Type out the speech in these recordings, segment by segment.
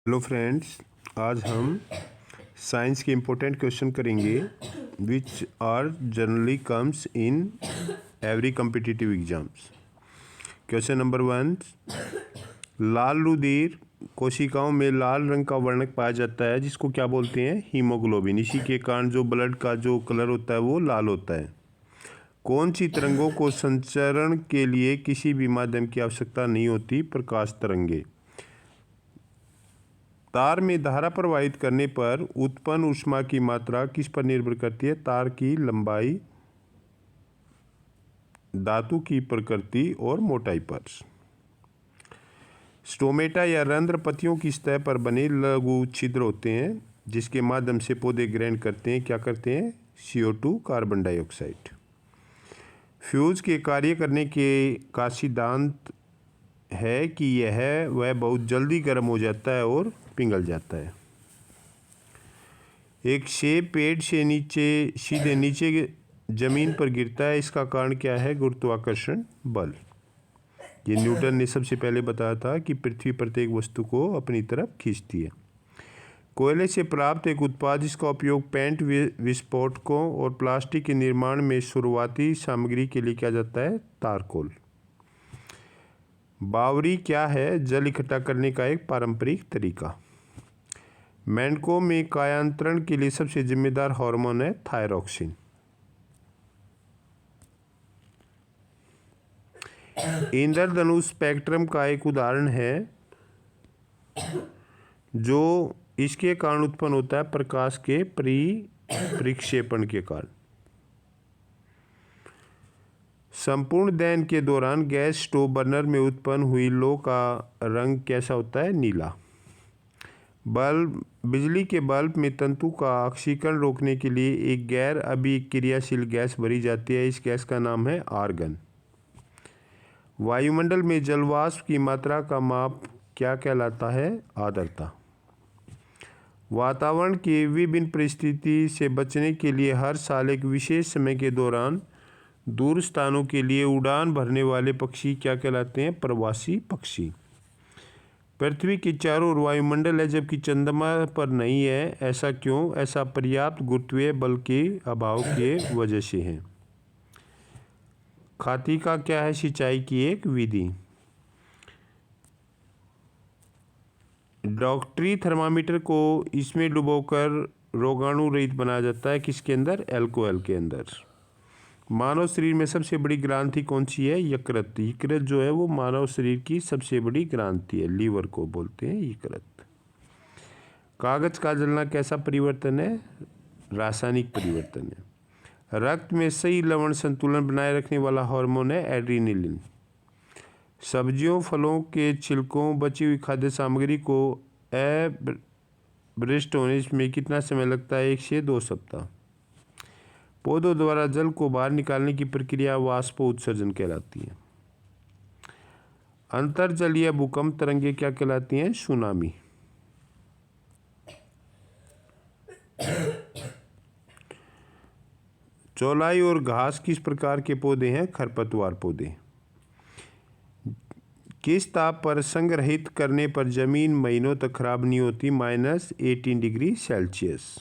Hello friends, आज हम science के इम्पोर्टेंट क्वेश्चन करेंगे which are generally comes in every competitive exams. Question number 1, लाल रुधिर कोशिकाओं में लाल रंग का वर्णक पाया जाता है जिसको क्या बोलते हैं? हीमोग्लोबिन। इसी के कारण जो ब्लड का जो कलर होता है वो लाल होता है। कौन सी तरंगों को संचरण के लिए किसी भी माध्यम की आवश्यकता नहीं होती? प्रकाश तरंगे। तार में धारा प्रवाहित करने पर उत्पन्न ऊष्मा की मात्रा किस पर निर्भर करती है? तार की लंबाई, धातु की प्रकृति और मोटाई पर। स्टोमेटा या रंध्र पत्तियों की सतह पर बने लघु छिद्र होते हैं जिसके माध्यम से पौधे ग्रहण करते हैं। क्या करते हैं? CO2, carbon dioxide. फ्यूज के कार्य करने का सिद्धांत है कि वह बहुत जल्दी गर्म हो जाता है और पिघल जाता है। एक सेब पेड़ से सीधे नीचे जमीन पर गिरता है, इसका कारण क्या है? गुरुत्वाकर्षण बल। ये न्यूटन ने सबसे पहले बताया था कि पृथ्वी प्रत्येक वस्तु को अपनी तरफ खींचती है। कोयले से प्राप्त एक उत्पाद जिसका उपयोग पेंट, विस्फोटकों और प्लास्टिक के निर्माण में शुरुआती सामग्री के लिए किया जाता है? तारकोल। बावरी क्या है? जल इकट्ठा करने का एक पारंपरिक तरीका। मेंढकों में कायांतरण के लिए सबसे जिम्मेदार हार्मोन है थायरॉक्सिन। इंद्रधनुष स्पेक्ट्रम का एक उदाहरण है जो इसके कारण उत्पन्न होता है प्रकाश के परिक्षेपण के कारण। संपूर्ण दहन के दौरान गैस स्टोव बर्नर में उत्पन्न हुई लौ का रंग कैसा होता है? नीला। बिजली के बल्ब में तंतु का ऑक्सीकरण रोकने के लिए एक गैर अभिक्रियाशील गैस भरी जाती है। इस गैस का नाम है आर्गन। वायुमंडल में जलवाष्प की मात्रा का माप क्या कहलाता है? आर्द्रता। वातावरण की विभिन्न परिस्थिति से बचने के लिए हर साल एक विशेष समय के दौरान दूर स्थानों के लिए उड़ान भरने वाले पक्षी क्या कहलाते हैं? प्रवासी पक्षी। पृथ्वी के चारों ओर वायुमंडल है जबकि चंद्रमा पर नहीं है, ऐसा क्यों? ऐसा पर्याप्त गुरुत्वीय बल के अभाव के वजह से है। खाती का क्या है? सिंचाई की एक विधि। डॉक्टरी थर्मामीटर को इसमें डुबोकर रोगाणु रहित बनाया जाता है। किसके अंदर? अल्कोहल के अंदर। मानव शरीर में सबसे बड़ी ग्रंथि कौन सी है? यकृत। यकृत जो है वो मानव शरीर की सबसे बड़ी ग्रंथि है, लीवर को बोलते हैं यकृत। कागज का जलना कैसा परिवर्तन है? रासायनिक परिवर्तन है। रक्त में सही लवण संतुलन बनाए रखने वाला हार्मोन है एड्रेनलिन। सब्जियों, फलों के छिलकों, बची हुई खाद्य सामग्री को अब्रेस्ट होने में कितना समय लगता है? 1 से 2 सप्ताह। पौधों द्वारा जल को बाहर निकालने की प्रक्रिया वाष्प उत्सर्जन कहलाती है। अंतर्जलीय भूकंप तरंगे क्या कहलाती हैं? सुनामी। चौलाई और घास किस प्रकार के पौधे हैं? खरपतवार पौधे। किस ताप पर संग्रहित करने पर जमीन महीनों तक खराब नहीं होती? -18 डिग्री सेल्सियस।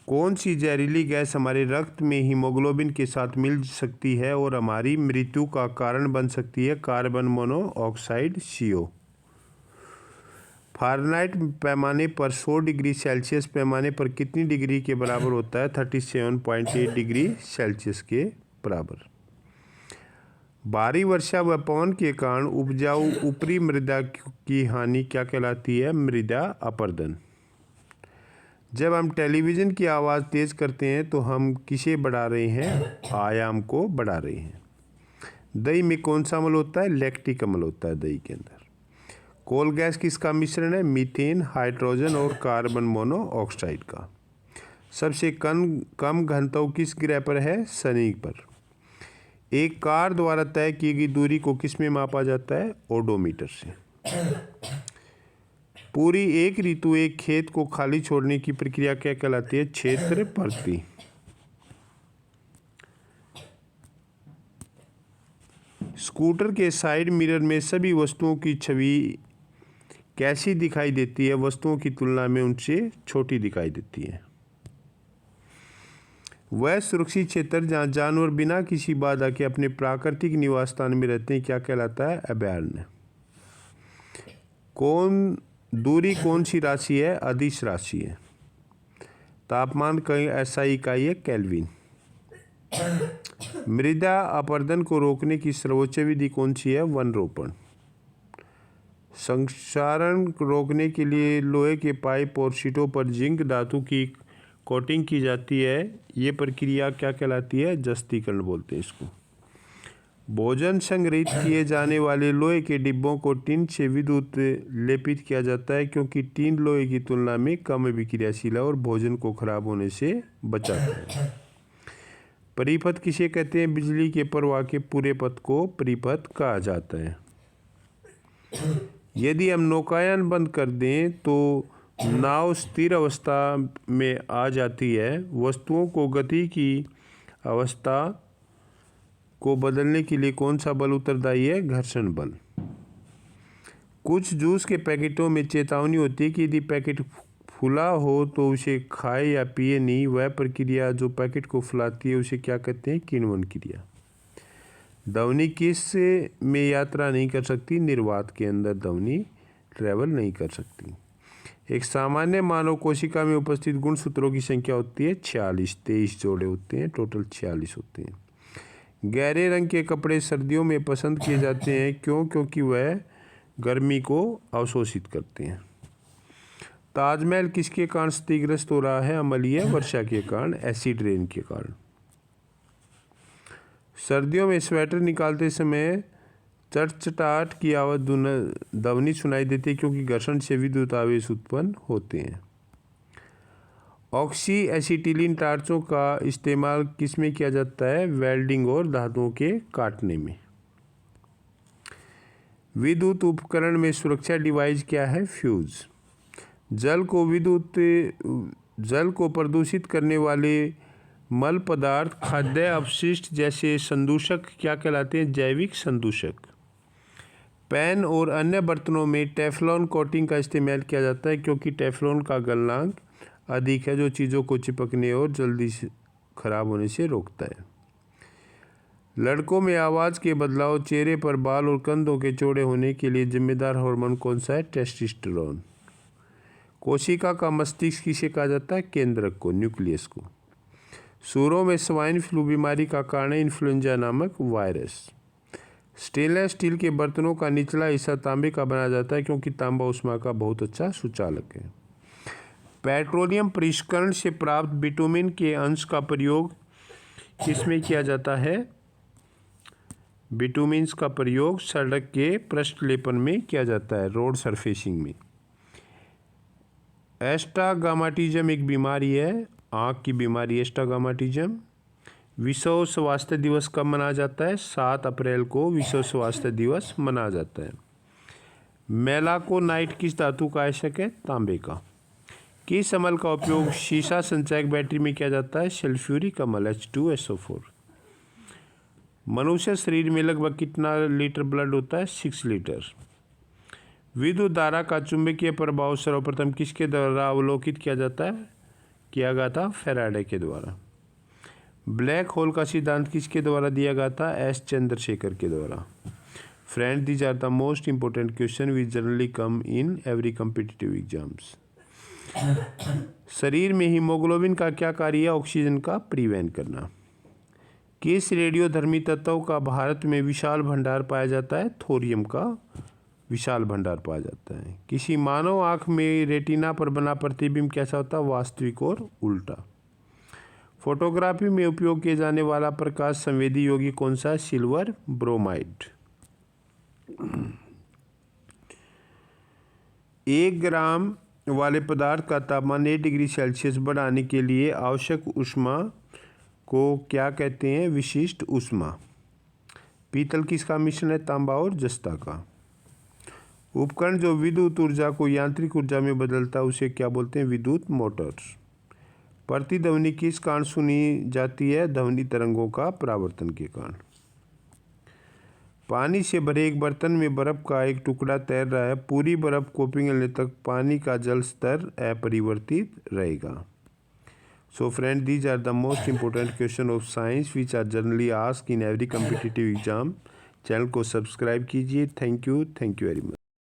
कौन सी जहरीली गैस हमारे रक्त में हीमोग्लोबिन के साथ मिल सकती है और हमारी मृत्यु का कारण बन सकती है? Carbon monoxide, CO। फ़ारेनहाइट पैमाने पर 100 डिग्री सेल्सियस पैमाने पर कितनी डिग्री के बराबर होता है? 37.8 डिग्री सेल्सियस के बराबर। भारी वर्षा व पवन के कारण उपजाऊ ऊपरी मृदा की हानि क्या कहलाती है? मृदा अपरदन। जब हम टेलीविज़न की आवाज़ तेज़ करते हैं तो हम किसे बढ़ा रहे हैं? आयाम को बढ़ा रहे हैं। दही में कौन सा अम्ल होता है? लैक्टिक अम्ल होता है दही के अंदर। कोल गैस किसका मिश्रण है? मीथेन, हाइड्रोजन और कार्बन मोनोऑक्साइड का। सबसे कम घनत्व किस ग्रह पर है? शनि पर। एक कार द्वारा तय की गई दूरी को किस में मापा जाता है? ओडोमीटर से। पूरी एक ऋतु एक खेत को खाली छोड़ने की प्रक्रिया क्या कहलाती है? क्षेत्र भर्ती। स्कूटर के साइड मिरर में सभी वस्तुओं की छवि कैसी दिखाई देती है? वस्तुओं की तुलना में उनसे छोटी दिखाई देती है। वह सुरक्षित क्षेत्र जहाँ जानवर बिना किसी बाधा के अपने प्राकृतिक निवास स्थान में रहते हैं क्या कहलाता है? अभयारण्य। दूरी कौन सी राशि है? अदिश राशि है। तापमान का SI इकाई है केल्विन। मृदा अपरदन को रोकने की सर्वोच्च विधि कौन सी है? वन रोपण। संक्षारण रोकने के लिए लोहे के पाइप और शीटों पर जिंक धातु की कोटिंग की जाती है। ये प्रक्रिया क्या कहलाती है? जस्तीकरण बोलते हैं इसको। भोजन संग्रहित किए जाने वाले लोहे के डिब्बों को टिन से विद्युत लेपित किया जाता है क्योंकि टिन लोहे की तुलना में कम विक्रियाशील है और भोजन को खराब होने से बचाता है। परिपथ किसे कहते हैं? बिजली के प्रवाह के पूरे पथ को परिपथ कहा जाता है। यदि हम नौकायान बंद कर दें तो नाव स्थिर अवस्था में आ जाती है। वस्तुओं को गति की अवस्था को बदलने के लिए कौन सा बल उत्तरदायी है? घर्षण बल। कुछ जूस के पैकेटों में चेतावनी होती है कि यदि पैकेट फूला हो तो उसे खाए या पिए नहीं। वह प्रक्रिया जो पैकेट को फुलाती है उसे क्या कहते हैं? किण्वन क्रिया। ध्वनि किस में यात्रा नहीं कर सकती? निर्वात के अंदर ध्वनि ट्रैवल नहीं कर सकती। एक सामान्य मानव कोशिका में उपस्थित गुणसूत्रों की संख्या होती है 46। 23 जोड़े होते हैं, टोटल 46 होते हैं। गहरे रंग के कपड़े सर्दियों में पसंद किए जाते हैं। क्यों? क्योंकि वह गर्मी को अवशोषित करते हैं। ताजमहल किसके कारण क्षतिग्रस्त हो रहा है? अम्लीय वर्षा के कारण, एसिड रेन के कारण। सर्दियों में स्वेटर निकालते समय चटचटाहट की आवाज़ ध्वनि सुनाई देती है क्योंकि घर्षण से विद्युत आवेश उत्पन्न होते हैं। ऑक्सी एसिटिलीन टार्चों का इस्तेमाल किस में किया जाता है? वेल्डिंग और धातुओं के काटने में। विद्युत उपकरण में सुरक्षा डिवाइस क्या है? फ्यूज। जल को प्रदूषित करने वाले मल पदार्थ, खाद्य अपशिष्ट जैसे संदूषक क्या कहलाते हैं? जैविक संदूषक। पैन और अन्य बर्तनों में टेफ्लॉन कोटिंग का इस्तेमाल किया जाता है क्योंकि टेफ्लॉन का गलनांक अधिक है जो चीज़ों को चिपकने और जल्दी से खराब होने से रोकता है। लड़कों में आवाज़ के बदलाव, चेहरे पर बाल और कंधों के चौड़े होने के लिए जिम्मेदार हार्मोन कौन सा है? टेस्टोस्टेरोन। कोशिका का मस्तिष्क किसे कहा जाता है? केंद्रक को, न्यूक्लियस को। सूअरों में स्वाइन फ्लू बीमारी का कारण है इन्फ्लुएंजा नामक वायरस। स्टेनलेस स्टील के बर्तनों का निचला हिस्सा तांबे का बनाया जाता है क्योंकि तांबा ऊष्मा का बहुत अच्छा सुचालक है। पेट्रोलियम परिष्करण से प्राप्त बिटुमिन के अंश का प्रयोग किसमें किया जाता है? बिटुमिन्स का प्रयोग सड़क के पृष्ठलेपन में किया जाता है, रोड सरफेसिंग में। एस्टाग्माटिज्म एक बीमारी है, आँख की बीमारी एस्टाग्माटिज्म। विश्व स्वास्थ्य दिवस कब मनाया जाता है? 7 अप्रैल को विश्व स्वास्थ्य दिवस मनाया जाता है। मेलाकोनाइट किस धातु का आवश्यक है? तांबे का। किस अम्ल का उपयोग शीशा संचायक बैटरी में किया जाता है? सल्फ्यूरिक अम्ल H2SO4। मनुष्य शरीर में लगभग कितना लीटर ब्लड होता है? 6 लीटर। विद्युत धारा का चुंबकीय प्रभाव सर्वप्रथम किसके द्वारा अवलोकित किया गया था? फैराडे के द्वारा। ब्लैक होल का सिद्धांत किसके द्वारा दिया गया था? एस चंद्रशेखर के द्वारा। Friend, these are the most important question which generally come in every competitive exams. शरीर में हीमोग्लोबिन का क्या कार्य है? ऑक्सीजन का परिवहन करना। किस रेडियोधर्मी तत्व का भारत में विशाल भंडार पाया जाता है? थोरियम का विशाल भंडार पाया जाता है। किसी मानव आँख में रेटिना पर बना प्रतिबिंब कैसा होता है? वास्तविक और उल्टा। फोटोग्राफी में उपयोग किए जाने वाला प्रकाश संवेदी यौगिक कौन सा है? Silver bromide. 1 ग्राम वाले पदार्थ का तापमान 1 डिग्री सेल्सियस बढ़ाने के लिए आवश्यक ऊष्मा को क्या कहते हैं? विशिष्ट ऊष्मा। पीतल किसका मिश्रण है? तांबा और जस्ता का। उपकरण जो विद्युत ऊर्जा को यांत्रिक ऊर्जा में बदलता है उसे क्या बोलते हैं? विद्युत मोटर। प्रतिध्वनि किस कारण सुनी जाती है? ध्वनि तरंगों का परावर्तन के कारण। पानी से भरे एक बर्तन में बर्फ का एक टुकड़ा तैर रहा है। पूरी बर्फ को पिघलने तक पानी का जल स्तर अपरिवर्तित रहेगा। So friend, these are the most important question of science which are generally asked in every competitive exam. Channel को सब्सक्राइब कीजिए। Thank you very much.